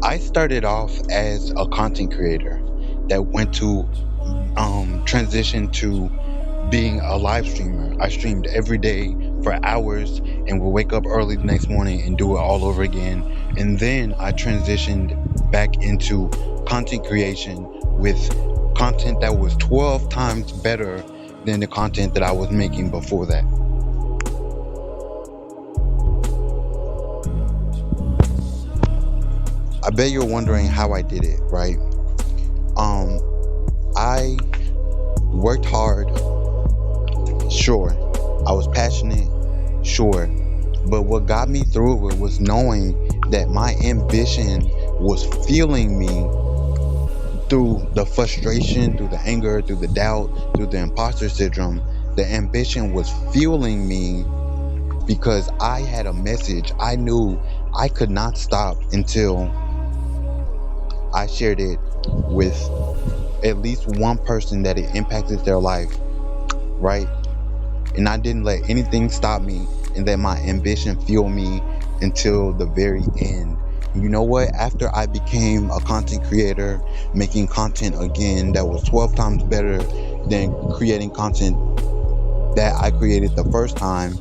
I started off as a content creator that went to transition to being a live streamer. I streamed every day for hours and would wake up early the next morning and do it all over again. And then I transitioned back into content creation with content that was 12 times better than the content that I was making before that. I bet you're wondering how I did it, right? Um, I worked hard, sure. I was passionate, sure. But what got me through it was knowing that my ambition was fueling me through the frustration, through the anger, through the doubt, through the imposter syndrome. The ambition was fueling me because I had a message. I knew I could not stop until I shared it with at least one person that it impacted their life, right? And I didn't let anything stop me and let my ambition fuel me until the very end. You know what? After I became a content creator, making content again that was 12 times better than creating content that I created the first time,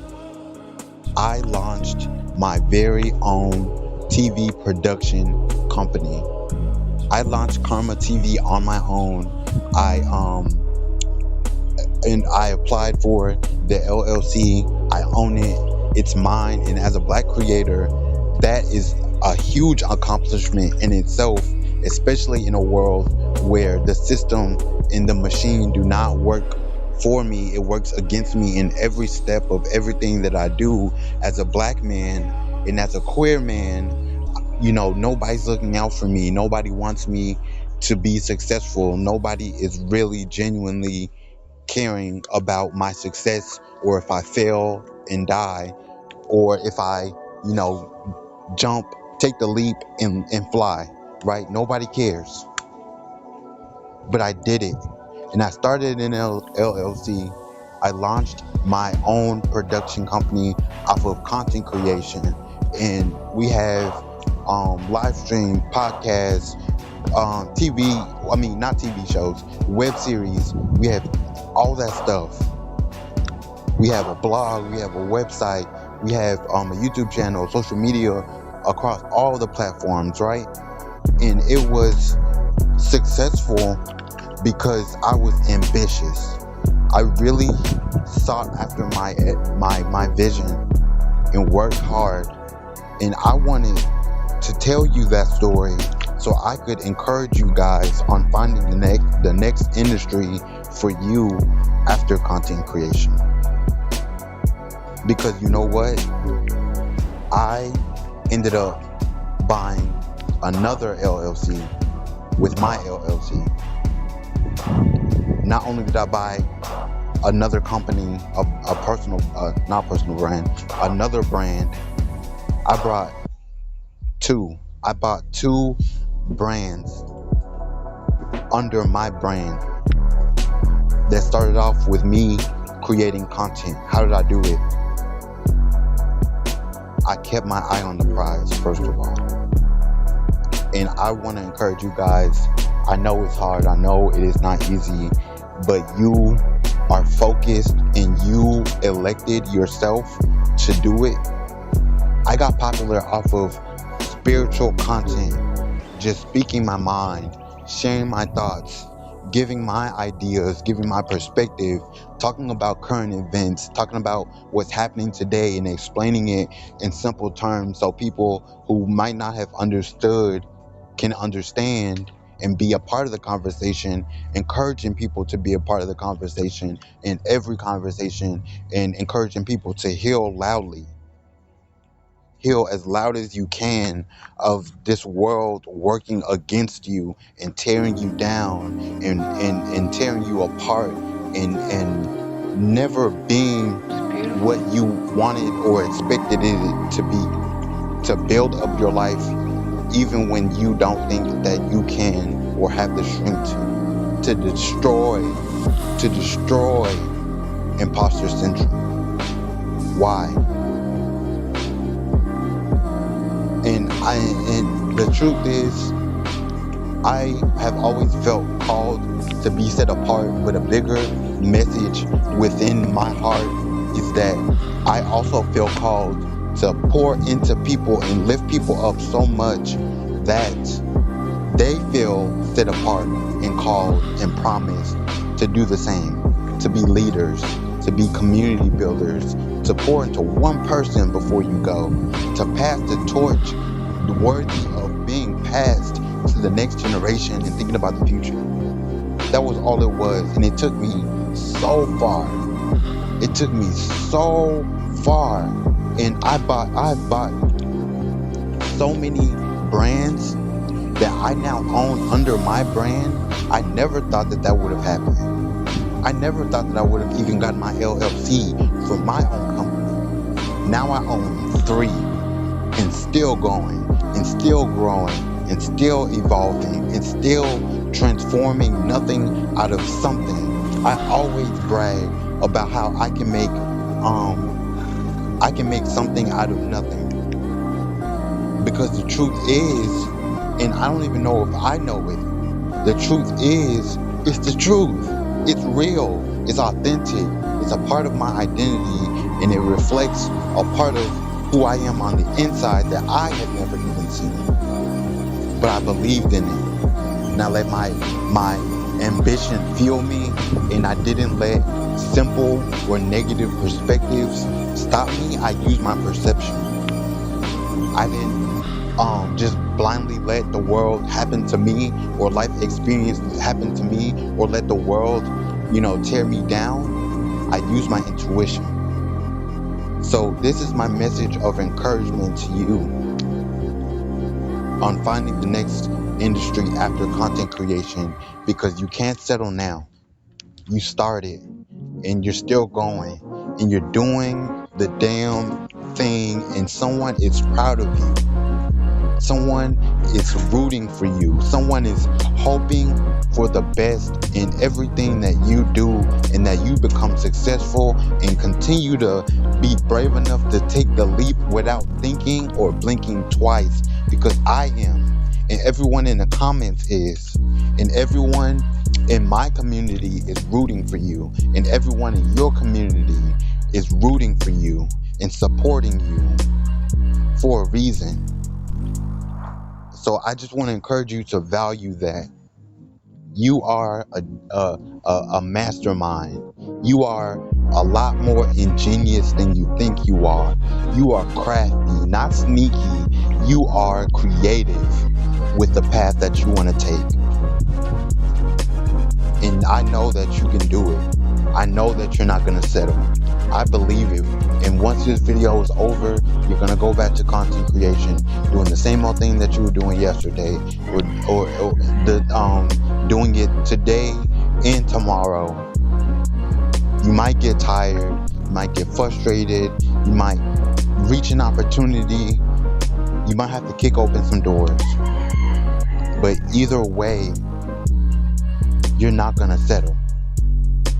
I launched my very own TV production company. I launched Karma TV on my own. I applied for the LLC. I own it. It's mine. And as a black creator, that is a huge accomplishment in itself, especially in a world where the system and the machine do not work for me. It works against me in every step of everything that I do as a black man and as a queer man. Nobody's looking out for me. Nobody wants me to be successful. Nobody is really genuinely caring about my success, or if I fail and die, or if I, jump, take the leap and fly, right? Nobody cares. But I did it. And I started an LLC. I launched my own production company off of content creation. And we have live stream, podcasts, TV, I mean, not TV shows, web series. We have all that stuff. We have a blog, we have a website, we have a YouTube channel, social media across all the platforms, right? And it was successful because I was ambitious. I really sought after my vision and worked hard. And I wanted to tell you that story so I could encourage you guys on finding the next industry for you after content creation. Because you know what? I ended up buying another LLC with my LLC. Not only did I buy another company, a personal, not personal brand, another brand, I bought two. I bought two brands under my brand that started off with me creating content. How did I do it? I kept my eye on the prize, first of all. And I want to encourage you guys. I know it's hard. I know it is not easy, but you are focused and you elected yourself to do it. I got popular off of spiritual content, just speaking my mind, sharing my thoughts, giving my ideas, giving my perspective, talking about current events, talking about what's happening today and explaining it in simple terms so people who might not have understood can understand and be a part of the conversation, encouraging people to be a part of the conversation in every conversation, and encouraging people to heal loudly. Heal as loud as you can of this world working against you and tearing you down and tearing you apart and never being what you wanted or expected it to be, to build up your life even when you don't think that you can or have the strength to destroy imposter syndrome. Why? And The truth is, I have always felt called to be set apart, but a bigger message within my heart is that I also feel called to pour into people and lift people up so much that they feel set apart and called and promised to do the same, to be leaders, to be community builders, to pour into one person before you go, to pass the torch worthy of being passed to the next generation and thinking about the future. That was all it was, and it took me so far. It took me so far, and I've bought so many brands that I now own under my brand. I never thought that would have happened. I never thought that I would have even gotten my LLC for my own company. Now I own 3 and still going and still growing and still evolving and still transforming nothing out of something. I always brag about how I can make something out of nothing. Because the truth is, and I don't even know if I know it, the truth is, it's the truth. It's real. It's authentic. It's a part of my identity, and it reflects a part of who I am on the inside that I had never even seen. But I believed in it. And I let my ambition fuel me, and I didn't let simple or negative perspectives stop me. I used my perception. I didn't just blindly let the world happen to me, or life experience happen to me, or let the world, tear me down. I use my intuition. So this is my message of encouragement to you on finding the next industry after content creation, because you can't settle now. You started, and you're still going, and you're doing the damn thing, and someone is proud of you. Someone is rooting for you. Someone is hoping for the best in everything that you do, and that you become successful and continue to be brave enough to take the leap without thinking or blinking twice, because I am, and everyone in the comments is, and everyone in my community is rooting for you, and everyone in your community is rooting for you and supporting you for a reason. So I just want to encourage you to value that. You are a mastermind. You are a lot more ingenious than you think you are. You are crafty, not sneaky. You are creative with the path that you want to take. And I know that you can do it. I know that you're not going to settle. I believe it. And once this video is over, you're going to go back to content creation, doing the same old thing that you were doing yesterday, or doing it today and tomorrow. You might get tired. You might get frustrated. You might reach an opportunity. You might have to kick open some doors. But either way, you're not going to settle.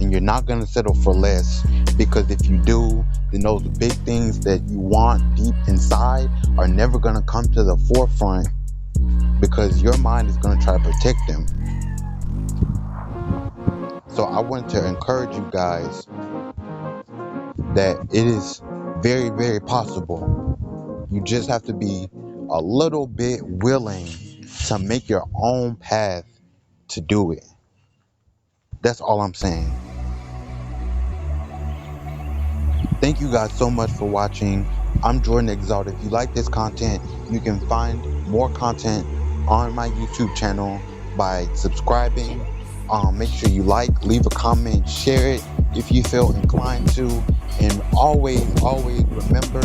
And you're not going to settle for less, because if you do, then those big things that you want deep inside are never going to come to the forefront, because your mind is going to try to protect them. So I want to encourage you guys that it is very, very possible. You just have to be a little bit willing to make your own path to do it. That's all I'm saying. Thank you guys so much for watching. I'm Jordan Exalt. If you like this content, you can find more content on my YouTube channel by subscribing. Make sure you like, leave a comment, share it if you feel inclined to. And always remember,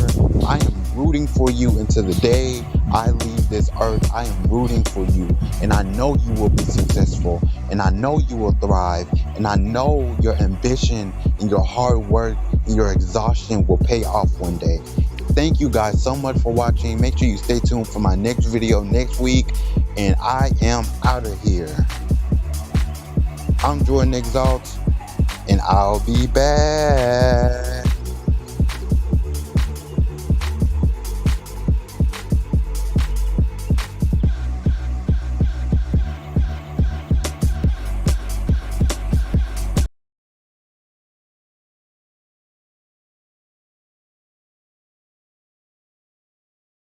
I am rooting for you until the day I leave this earth. I am rooting for you, and I know you will be successful, and I know you will thrive, and I know your ambition and your hard work and your exhaustion will pay off one day. Thank you guys so much for watching. Make sure you stay tuned for my next video next week, and I am out of here. I'm Jordan Exalt, and I'll be back.